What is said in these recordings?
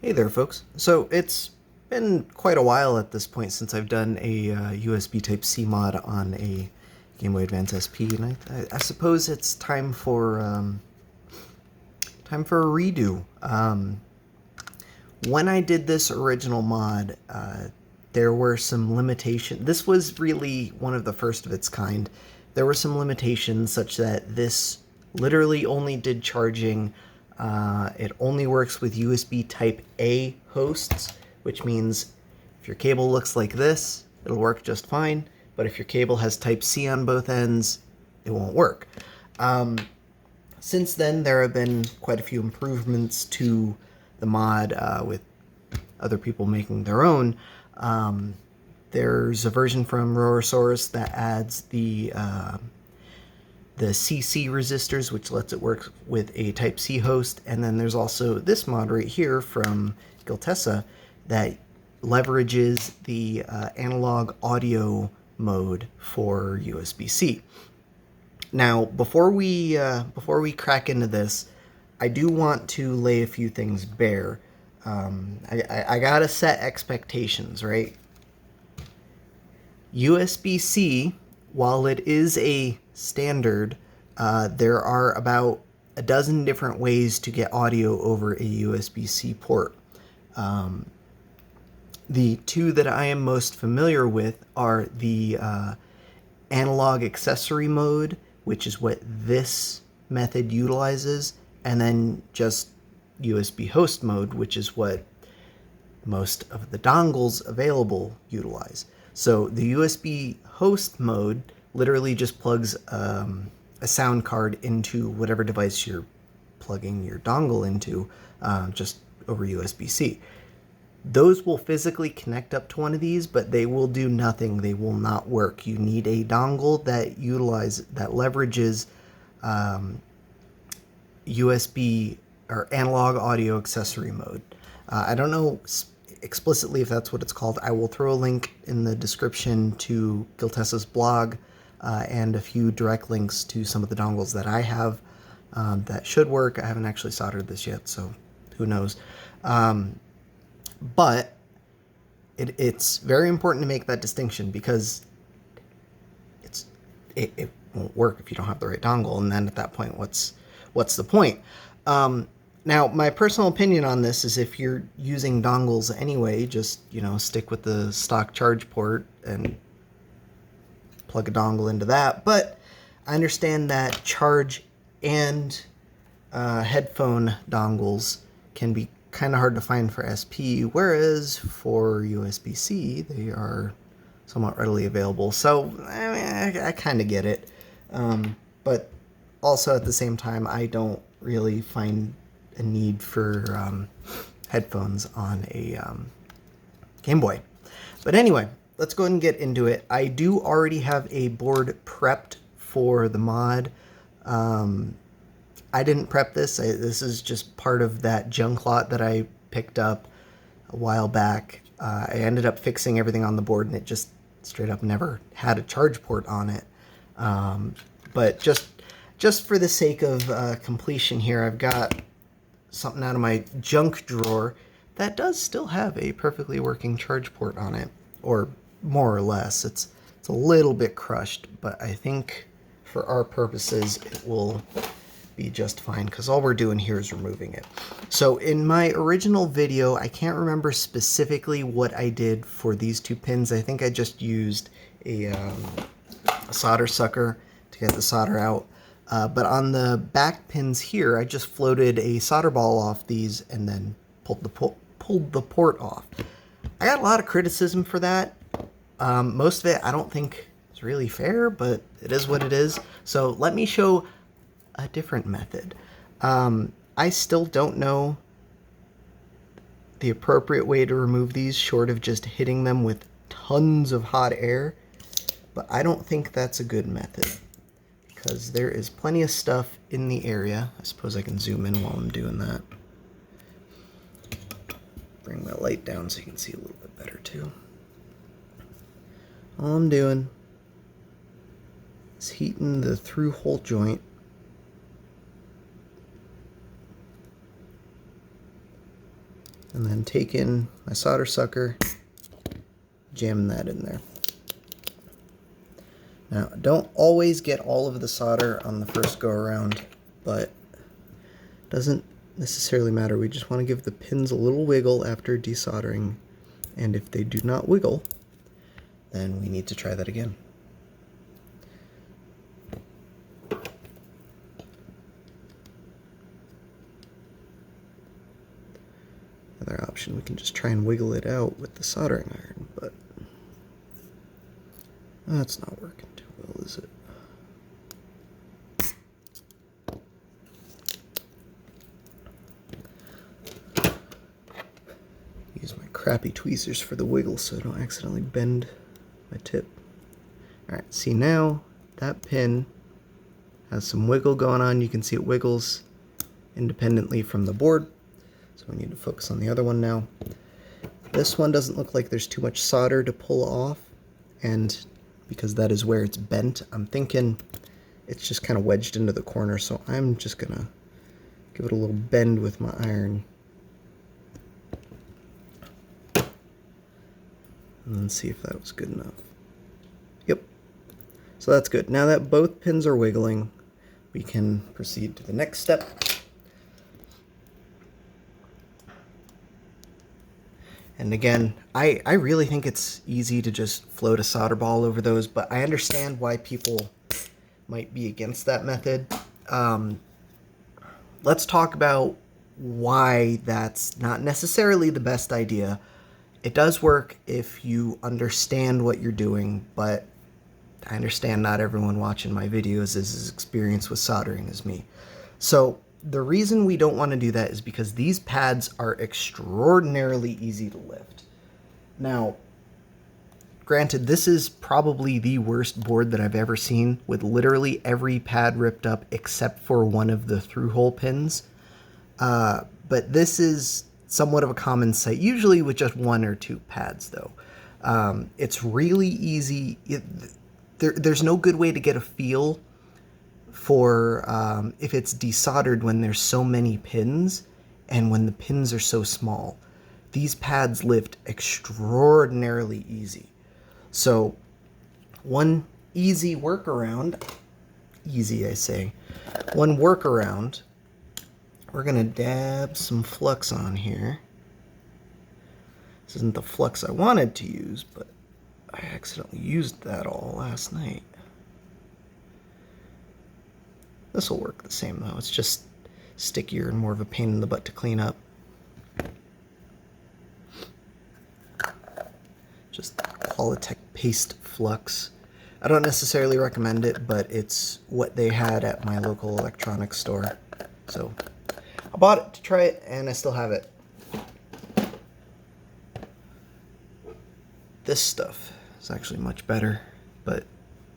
Hey there, folks. So it's been quite a while at this point since I've done a USB Type-C mod on a Game Boy Advance SP, and I suppose it's time for a redo. When I did this original mod, there were some limitations. This was really one of the first of its kind. There were some limitations such that this literally only did charging. It only works with USB Type A hosts, which means if your cable looks like this, it'll work just fine. But if your cable has Type C on both ends, it won't work. Since then, there have been quite a few improvements to the mod with other people making their own. There's a version from Rorosaurus that adds the CC resistors, which lets it work with a Type-C host, and then there's also this mod right here from Tesa that leverages the analog audio mode for USB-C. Now, before we crack into this, I do want to lay a few things bare. I gotta set expectations, right? USB-C, while it is a standard, there are about a dozen different ways to get audio over a USB-C port. The two that I am most familiar with are the analog accessory mode, which is what this method utilizes, and then just USB host mode, which is what most of the dongles available utilize. So the USB host mode literally just plugs a sound card into whatever device you're plugging your dongle into, just over USB-C. Those will physically connect up to one of these, but they will do nothing. They will not work. You need a dongle that leverages USB or analog audio accessory mode. I don't know explicitly if that's what it's called. I will throw a link in the description to Tesa's blog and a few direct links to some of the dongles that I have that should work. I haven't actually soldered this yet, so who knows. But it's very important to make that distinction because it won't work if you don't have the right dongle, and then at that point, what's the point? Now, my personal opinion on this is if you're using dongles anyway, just, stick with the stock charge port and plug a dongle into that. But I understand that charge and headphone dongles can be kind of hard to find for SP, whereas for USB-C, they are somewhat readily available. So, I kind of get it. But also at the same time, I don't really find a need for headphones on a Game Boy. But anyway, let's go ahead and get into it. I do already have a board prepped for the mod. I didn't prep this. This is just part of that junk lot that I picked up a while back. I ended up fixing everything on the board, and it just straight up never had a charge port on it. But just for the sake of completion here, I've got something out of my junk drawer that does still have a perfectly working charge port on it, or more or less. It's a little bit crushed, but I think for our purposes it will be just fine because all we're doing here is removing it. So in my original video, I can't remember specifically what I did for these two pins. I think I just used a solder sucker to get the solder out. But on the back pins here, I just floated a solder ball off these and then pulled the port off. I got a lot of criticism for that. Most of it I don't think is really fair, but it is what it is. So let me show a different method. I still don't know the appropriate way to remove these short of just hitting them with tons of hot air, but I don't think that's a good method because there is plenty of stuff in the area. I suppose I can zoom in while I'm doing that. Bring my light down so you can see a little bit better too. All I'm doing is heating the through hole joint and then take in my solder sucker, jam that in there. Now, don't always get all of the solder on the first go around, but it doesn't necessarily matter. We just want to give the pins a little wiggle after desoldering, and if they do not wiggle, then we need to try that again. Another option, we can just try and wiggle it out with the soldering iron, but that's not working too well, is it? Use my crappy tweezers for the wiggle so I don't accidentally bend my tip. Alright, see now that pin has some wiggle going on. You can see it wiggles independently from the board. So we need to focus on the other one now. This one doesn't look like there's too much solder to pull off, and because that is where it's bent, I'm thinking it's just kind of wedged into the corner, so I'm just gonna give it a little bend with my iron and then see if that was good enough. Yep, so that's good. Now that both pins are wiggling, we can proceed to the next step. And again, I really think it's easy to just float a solder ball over those, but I understand why people might be against that method. Let's talk about why that's not necessarily the best idea. It does work if you understand what you're doing, but I understand not everyone watching my videos is as experienced with soldering as me. So the reason we don't want to do that is because these pads are extraordinarily easy to lift. Now, granted, this is probably the worst board that I've ever seen, with literally every pad ripped up except for one of the through-hole pins. But this is somewhat of a common sight, usually with just one or two pads, though. It's really easy. There's no good way to get a feel for if it's desoldered when there's so many pins and when the pins are so small. These pads lift extraordinarily easy. So one easy workaround, easy I say, one workaround, we're gonna dab some flux on here. This isn't the flux I wanted to use, but I accidentally used that all last night. This will work the same though, it's just stickier and more of a pain in the butt to clean up. Just Qualitech paste flux. I don't necessarily recommend it, but it's what they had at my local electronics store. So I bought it to try it, and I still have it. This stuff is actually much better, but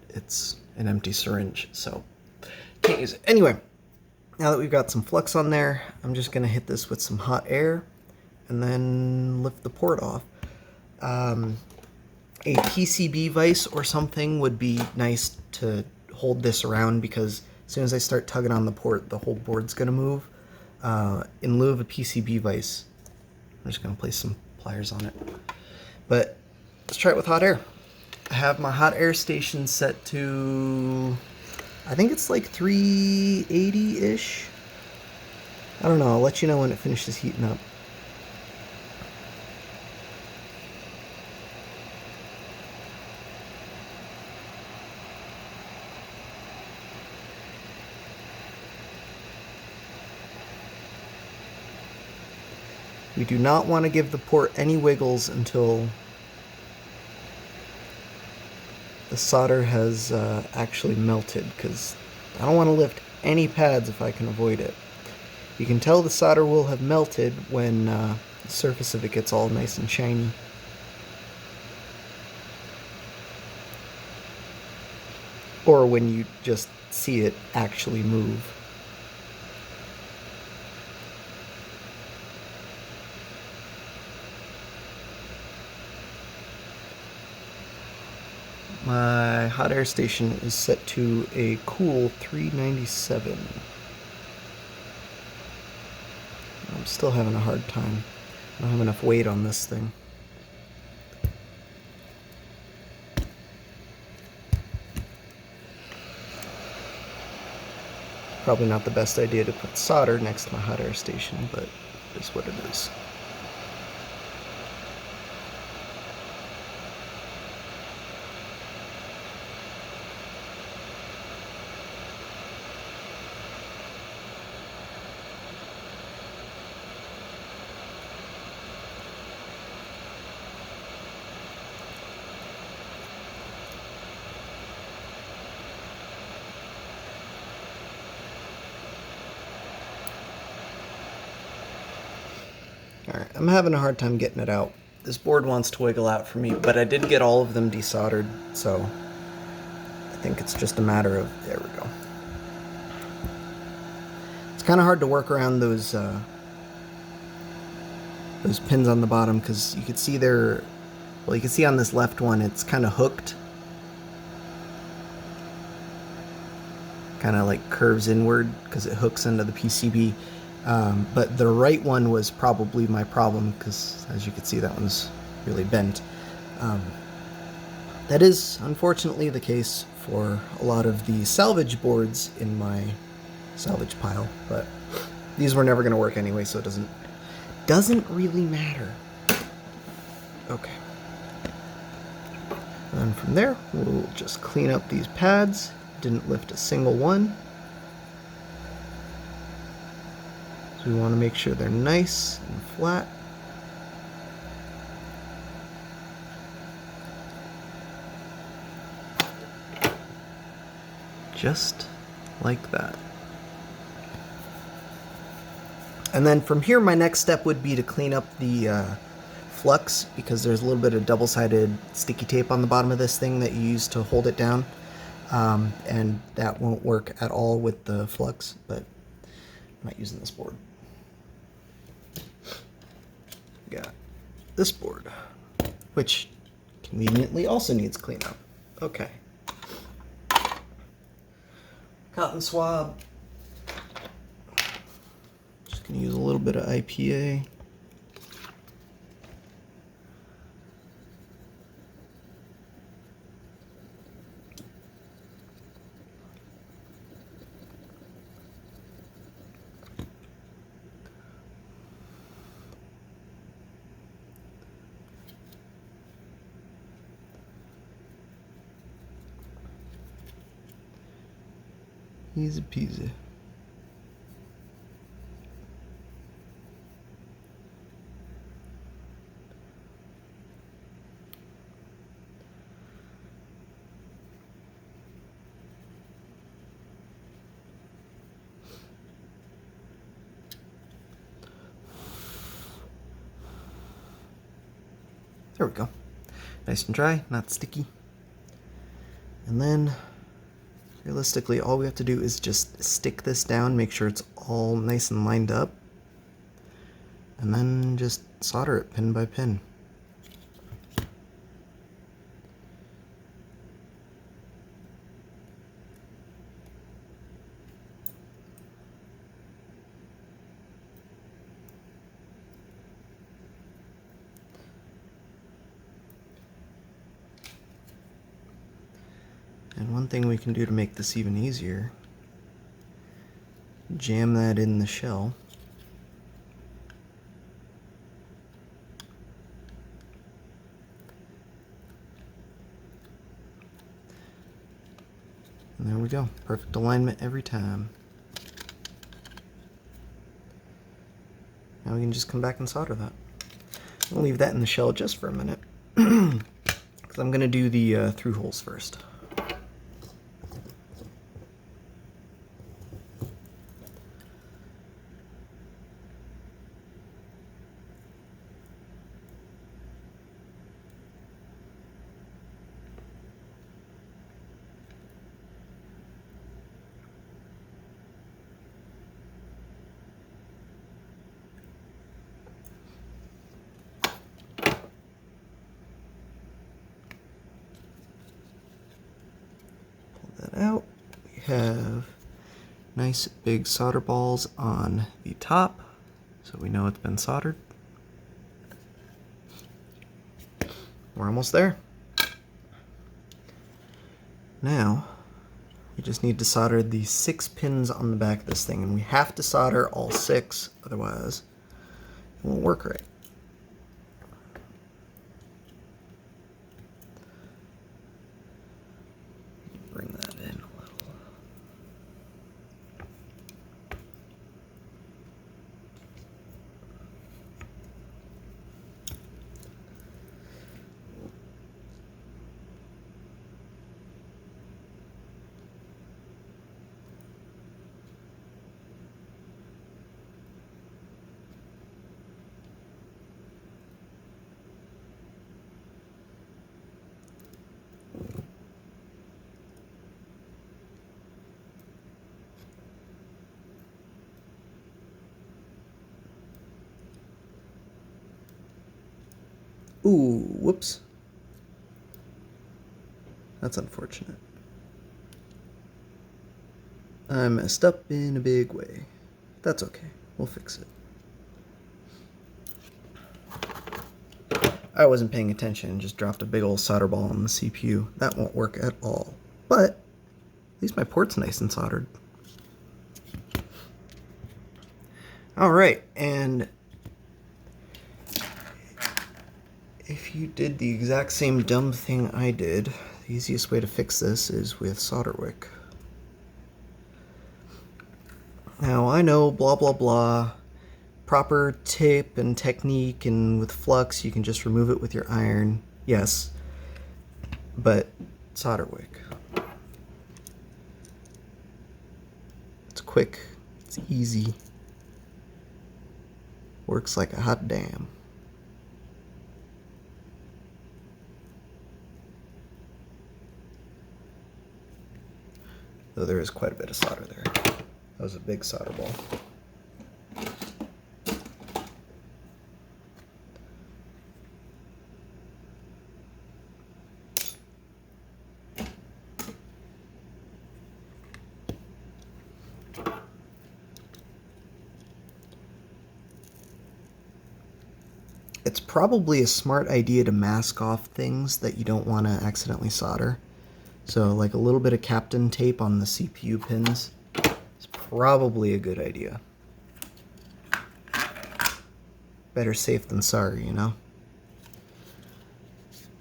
it's an empty syringe, so can't use it. Anyway, now that we've got some flux on there, I'm just going to hit this with some hot air and then lift the port off. A PCB vise or something would be nice to hold this around, because as soon as I start tugging on the port, the whole board's going to move. In lieu of a PCB vise, I'm just going to place some pliers on it. But let's try it with hot air. I have my hot air station set to, I think it's like 380-ish. I don't know, I'll let you know when it finishes heating up. We do not want to give the port any wiggles until the solder has actually melted, because I don't want to lift any pads if I can avoid it. You can tell the solder will have melted when the surface of it gets all nice and shiny. Or when you just see it actually move. My hot air station is set to a cool 397. I'm still having a hard time. I don't have enough weight on this thing. Probably not the best idea to put solder next to my hot air station, but it is what it is. Alright, I'm having a hard time getting it out. This board wants to wiggle out for me, but I did get all of them desoldered, so I think it's just a matter of... There we go. It's kind of hard to work around those pins on the bottom, because you could see they're... Well, you can see on this left one, it's kind of hooked. Kind of like curves inward, because it hooks into the PCB. But the right one was probably my problem, because as you can see, that one's really bent. That is unfortunately the case for a lot of the salvage boards in my salvage pile, but these were never going to work anyway, so it doesn't really matter. Okay. And then from there, we'll just clean up these pads. Didn't lift a single one. So we want to make sure they're nice and flat. Just like that. And then from here, my next step would be to clean up the flux, because there's a little bit of double-sided sticky tape on the bottom of this thing that you use to hold it down. And that won't work at all with the flux, but I'm not using this board. Got this board, which conveniently also needs cleanup. Okay. Cotton swab. Just gonna use a little bit of IPA. Easy peasy. There we go. Nice and dry, not sticky. And then realistically, all we have to do is just stick this down, make sure it's all nice and lined up, and then just solder it pin by pin. And one thing we can do to make this even easier, jam that in the shell. And there we go, perfect alignment every time. Now we can just come back and solder that. I'll leave that in the shell just for a minute, because I'm going to do the through holes first. Out, we have nice big solder balls on the top, so we know it's been soldered. we're almost there. Now, we just need to solder the 6 pins on the back of this thing, and we have to solder all 6, otherwise it won't work right. Bring that in a little. Ooh, whoops. That's unfortunate. I messed up in a big way. That's okay. We'll fix it. I wasn't paying attention and just dropped a big old solder ball on the CPU. That won't work at all. But at least my port's nice and soldered. Alright, and if you did the exact same dumb thing I did, the easiest way to fix this is with solder wick. Now, I know, blah blah blah, proper tip and technique, and with flux you can just remove it with your iron. Yes, but solder wick. It's quick, it's easy, works like a hot damn. Though there is quite a bit of solder there. That was a big solder ball. It's probably a smart idea to mask off things that you don't want to accidentally solder. So like a little bit of Captain tape on the CPU pins is probably a good idea. Better safe than sorry, you know?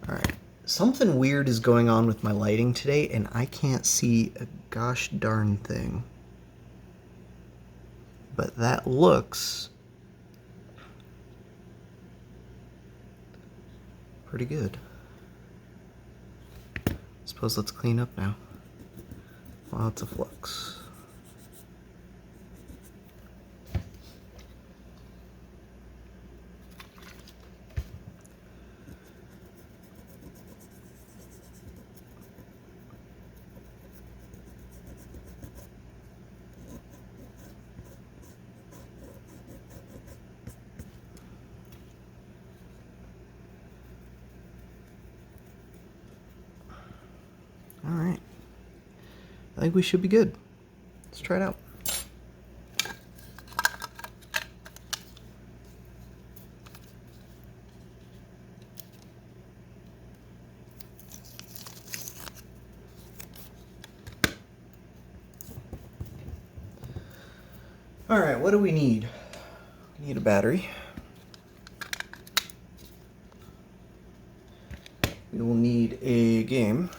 Alright, something weird is going on with my lighting today and I can't see a gosh darn thing. But that looks pretty good. Suppose let's clean up now. Lots of flux. Alright. I think we should be good. Let's try it out. Alright, what do we need? We need a battery. We will need a game.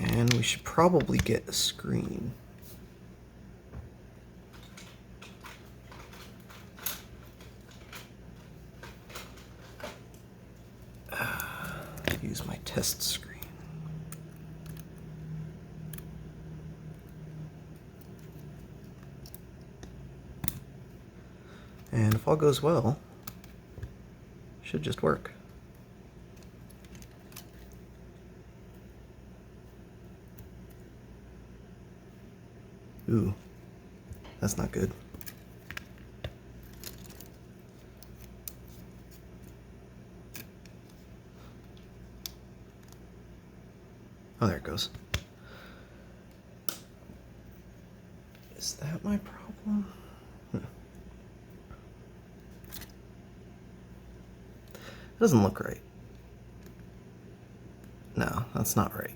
And we should probably get a screen. Use my test screen. And if all goes well, it should just work. Ooh, that's not good. Oh, there it goes. Is that my problem? Doesn't look right. No, that's not right.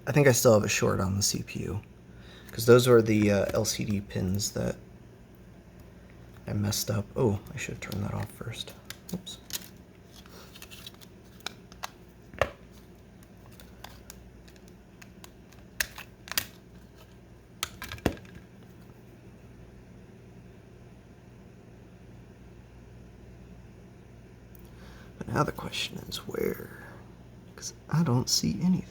I think I still have a short on the CPU, because those were the LCD pins that I messed up. Oh, I should turn that off first. Oops. But now the question is where? Because I don't see anything.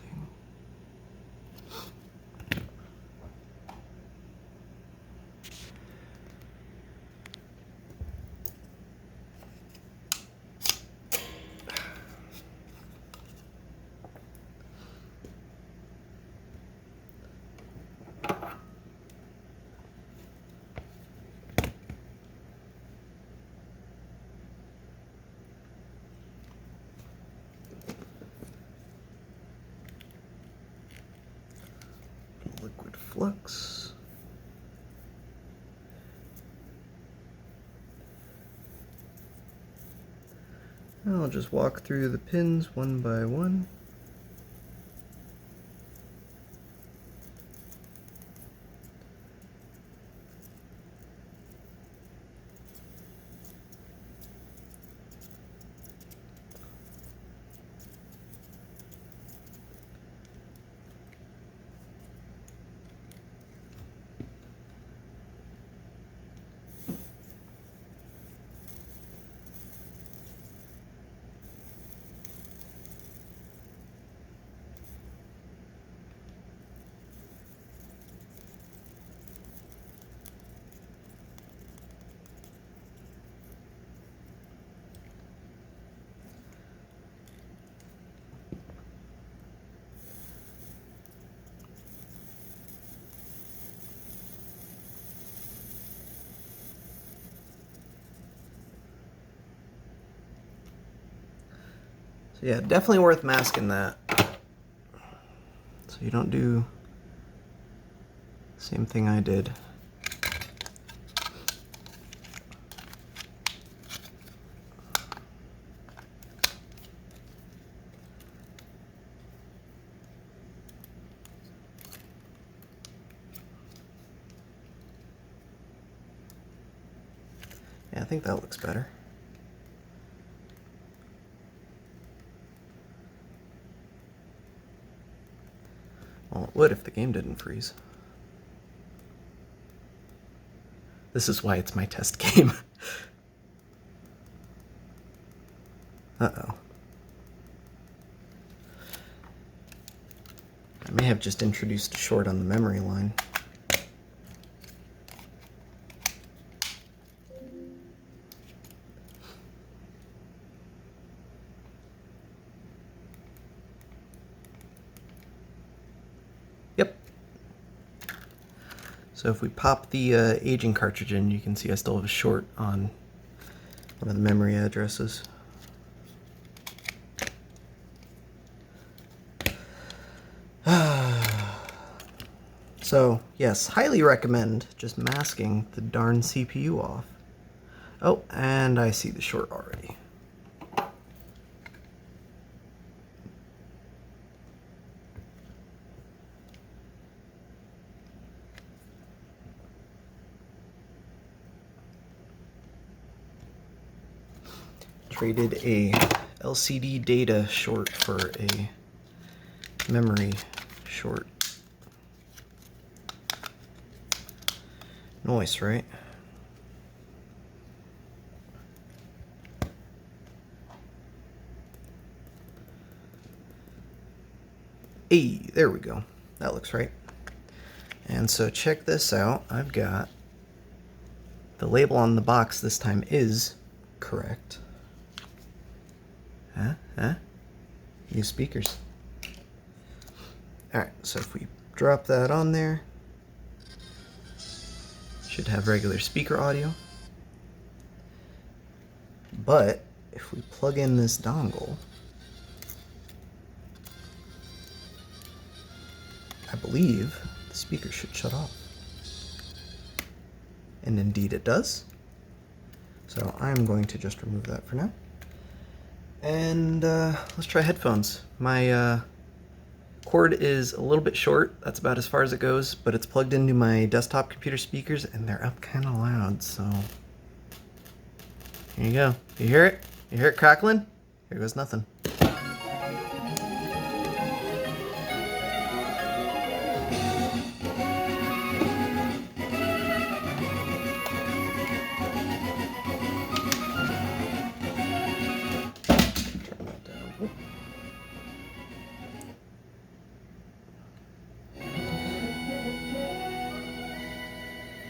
Liquid flux. I'll just walk through the pins one by one. So yeah, definitely worth masking that, so you don't do the same thing I did. Yeah, I think that looks better. Well, it would if the game didn't freeze. This is why it's my test game. Uh-oh. I may have just introduced a short on the memory line. Yep. So if we pop the aging cartridge in, you can see I still have a short on one of the memory addresses. So, yes, highly recommend just masking the darn CPU off. Oh, and I see the short already. Traded a LCD data short for a memory short. Nice, right? Hey, there we go. That looks right. And so check this out. I've got the label on the box this time is correct. Huh? New speakers. Alright, so if we drop that on there, should have regular speaker audio. But if we plug in this dongle, I believe the speaker should shut off. And indeed it does. So I'm going to just remove that for now. And let's try headphones. My cord is a little bit short. That's about as far as it goes, but it's plugged into my desktop computer speakers and they're up kind of loud, so here you go. You hear it? You hear it crackling? Here goes nothing.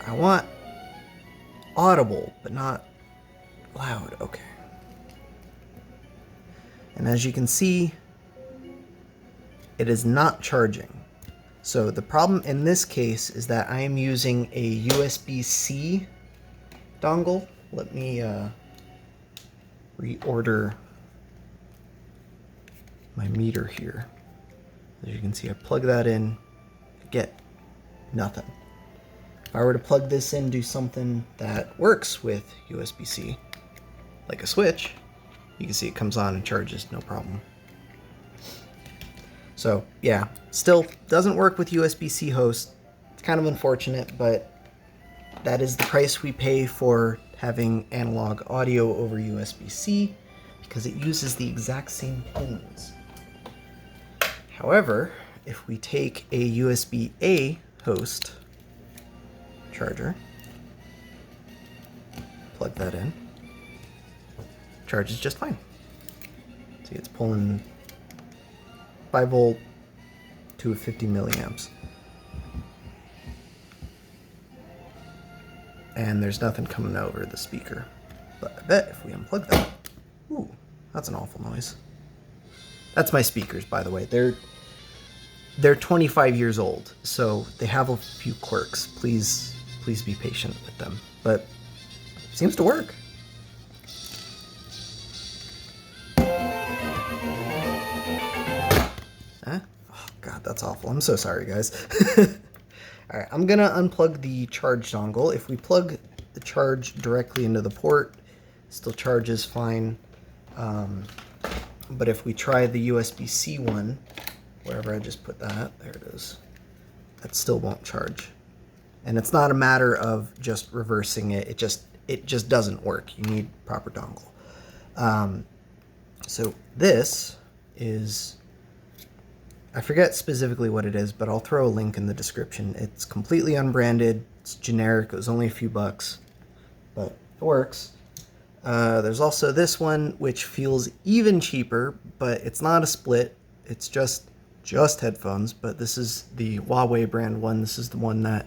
I want audible, but not loud. Okay. And as you can see, it is not charging. So the problem in this case is that I am using a USB-C dongle. Let me reorder my meter here. As you can see, I plug that in, get nothing. If I were to plug this in, do something that works with USB-C, like a switch, you can see it comes on and charges no problem. So yeah, still doesn't work with USB-C host. It's kind of unfortunate, but that is the price we pay for having analog audio over USB-C, because it uses the exact same pins. However, if we take a USB-A host charger, plug that in, charges just fine. See, it's pulling 5 volt to 50 milliamps. And there's nothing coming over the speaker. But I bet if we unplug that, ooh, that's an awful noise. That's my speakers, by the way. They're 25 years old, so they have a few quirks. Please be patient with them. But it seems to work. Huh? Oh god, that's awful. I'm so sorry, guys. Alright, I'm gonna unplug the charge dongle. If we plug the charge directly into the port, it still charges fine. But if we try the USB-C one, wherever I just put that, there it is, that still won't charge. And it's not a matter of just reversing it, it just doesn't work. You need proper dongle. So this is, I forget specifically what it is, but I'll throw a link in the description. It's completely unbranded, it's generic, it was only a few bucks, but it works. There's also this one, which feels even cheaper, but it's not a split, it's just headphones, but this is the Huawei brand one. This is the one that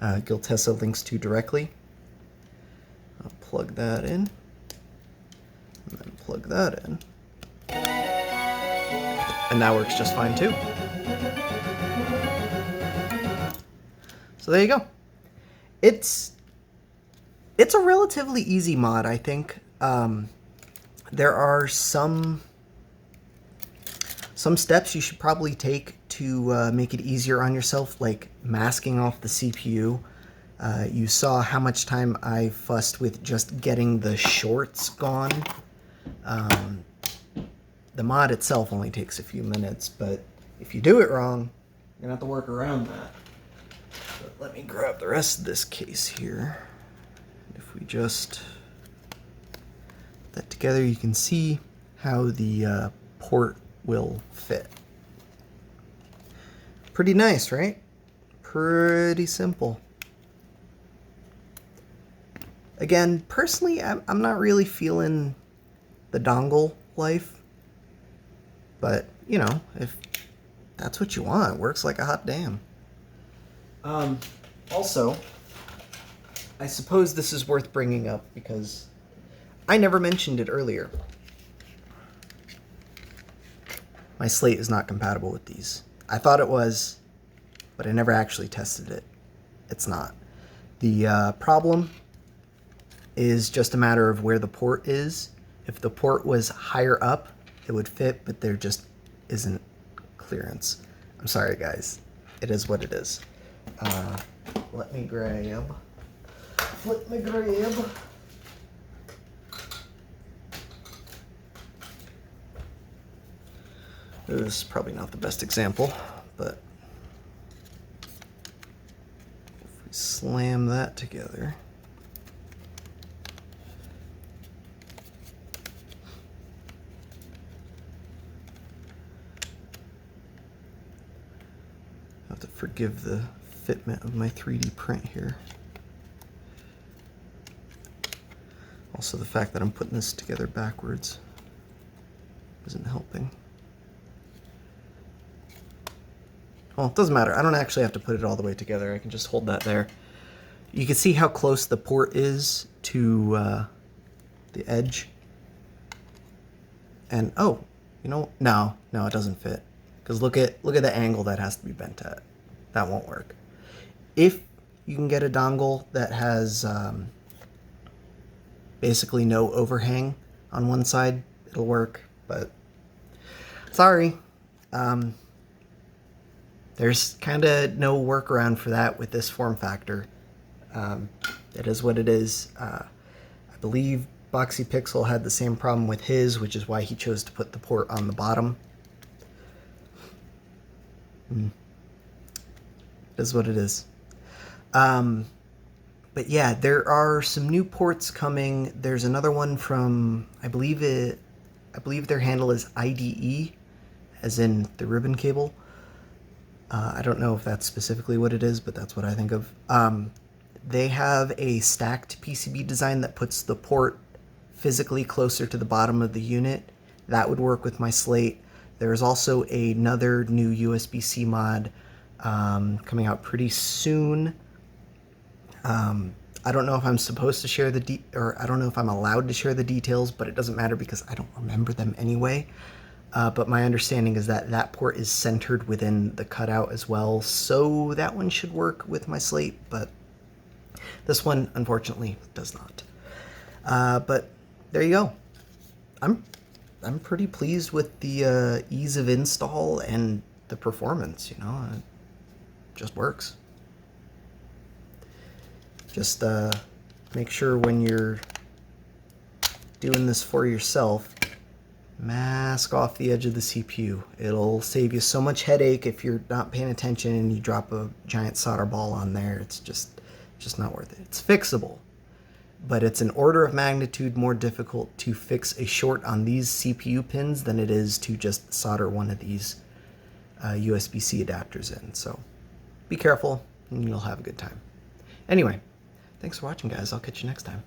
Tesa links to directly. I'll plug that in, and then plug that in. And that works just fine too. So there you go. It's a relatively easy mod, I think. There are some steps you should probably take to make it easier on yourself, like masking off the CPU. You saw how much time I fussed with just getting the shorts gone. The mod itself only takes a few minutes, but if you do it wrong, you're gonna have to work around that. But let me grab the rest of this case here. If we just put that together, you can see how the port will fit. Pretty nice, right? Pretty simple. Again, personally, I'm not really feeling the dongle life. But, you know, if that's what you want, it works like a hot damn. Also, I suppose this is worth bringing up because I never mentioned it earlier. My Slate is not compatible with these. I thought it was, but I never actually tested it. It's not. The problem is just a matter of where the port is. If the port was higher up, it would fit, but there just isn't clearance. I'm sorry, guys. It is what it is. Let me grab. This is probably not the best example, but if we slam that together, I have to forgive the fitment of my 3D print here. Also, the fact that I'm putting this together backwards isn't helping. Well, it doesn't matter. I don't actually have to put it all the way together. I can just hold that there. You can see how close the port is to the edge. And oh, you know, no, it doesn't fit. Because look at the angle that has to be bent at. That won't work. If you can get a dongle that has basically no overhang on one side, it'll work. But sorry. There's kind of no workaround for that with this form factor. It is what it is. I believe Boxy Pixel had the same problem with his, which is why he chose to put the port on the bottom. It is what it is. But yeah, there are some new ports coming. There's another one from, I believe their handle is IDE, as in the ribbon cable. I don't know if that's specifically what it is, but that's what I think of. They have a stacked PCB design that puts the port physically closer to the bottom of the unit. That would work with my slate. There's also another new USB-C mod coming out pretty soon. I don't know if I'm supposed to share or I don't know if I'm allowed to share the details, but it doesn't matter because I don't remember them anyway. But my understanding is that that port is centered within the cutout as well, so that one should work with my slate, but this one, unfortunately, does not. But there you go. I'm pretty pleased with the ease of install and the performance, you know. It just works. Just make sure when you're doing this for yourself, mask off the edge of the CPU. It'll save you so much headache if you're not paying attention and you drop a giant solder ball on there. It's just not worth it. It's fixable, but it's an order of magnitude more difficult to fix a short on these CPU pins than it is to just solder one of these USB-C adapters in. So be careful and you'll have a good time. Anyway, thanks for watching, guys. I'll catch you next time.